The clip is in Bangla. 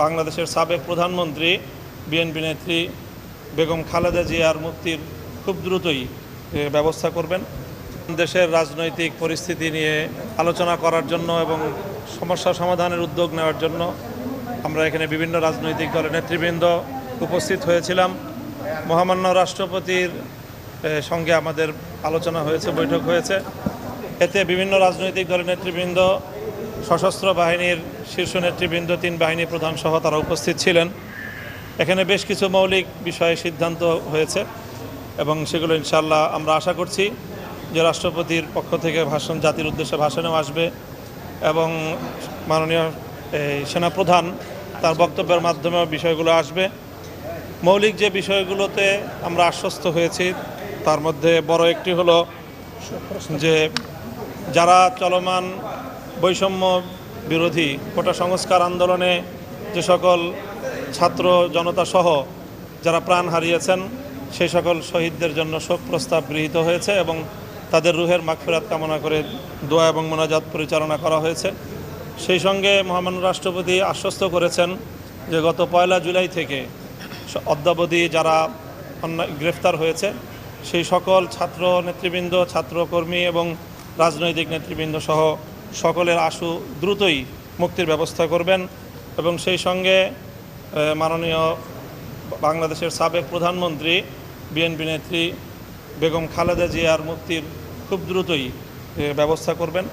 বাংলাদেশের সাবেক প্রধানমন্ত্রী বিএনপি নেত্রী বেগম খালেদা জিয়ার মুক্তির খুব দ্রুতই ব্যবস্থা করবেন। দেশের রাজনৈতিক পরিস্থিতি নিয়ে আলোচনা করার জন্য এবং সমস্যা সমাধানের উদ্যোগ নেওয়ার জন্য আমরা এখানে বিভিন্ন রাজনৈতিক দলের নেতৃবৃন্দ উপস্থিত হয়েছিলাম। মহামান্য রাষ্ট্রপতির সঙ্গে আমাদের আলোচনা হয়েছে, বৈঠক হয়েছে। এতে বিভিন্ন রাজনৈতিক দলের নেতৃবৃন্দ, সশস্ত্র বাহিনীর শীর্ষ নেতৃবৃন্দ, 3 বাহিনী প্রধান সহ তারা উপস্থিত ছিলেন। এখানে বেশ কিছু মৌলিক বিষয়ে সিদ্ধান্ত হয়েছে এবং সেগুলো ইনশাআল্লাহ আমরা আশা করছি যে রাষ্ট্রপতির পক্ষ থেকে ভাষণ, জাতির উদ্দেশ্যে ভাষণেও আসবে এবং মাননীয় সেনাপ্রধান তার বক্তব্যের মাধ্যমেও বিষয়গুলো আসবে। মৌলিক যে বিষয়গুলোতে আমরা আশ্বস্ত হয়েছি তার মধ্যে বড় একটি হলো যে যারা চলমান বৈষম্য বিরোধী কোটা সংস্কার আন্দোলনে যে সকল ছাত্র জনতা সহ যারা প্রাণ হারিয়েছেন সেই সকল শহীদদের জন্য শোক প্রস্তাব গৃহীত হয়েছে এবং তাদের রুহের মাগফিরাত কামনা করে দোয়া এবং মোনাজাত পরিচালনা করা হয়েছে। সেই সঙ্গে মহামান্য রাষ্ট্রপতি আশ্বস্ত করেছেন যে গত 1 জুলাই থেকে অদ্যাবধি যারা গ্রেফতার হয়েছে সেই সকল ছাত্র নেতৃবৃন্দ, ছাত্রকর্মী এবং রাজনৈতিক নেতৃবৃন্দ সহ সকলের আশু দ্রুতই মুক্তির ব্যবস্থা করবেন এবং সেই সঙ্গে মাননীয় বাংলাদেশের সাবেক প্রধানমন্ত্রী বিএনপি নেত্রী বেগম খালেদা জিয়ার মুক্তির খুব দ্রুতই ব্যবস্থা করবেন।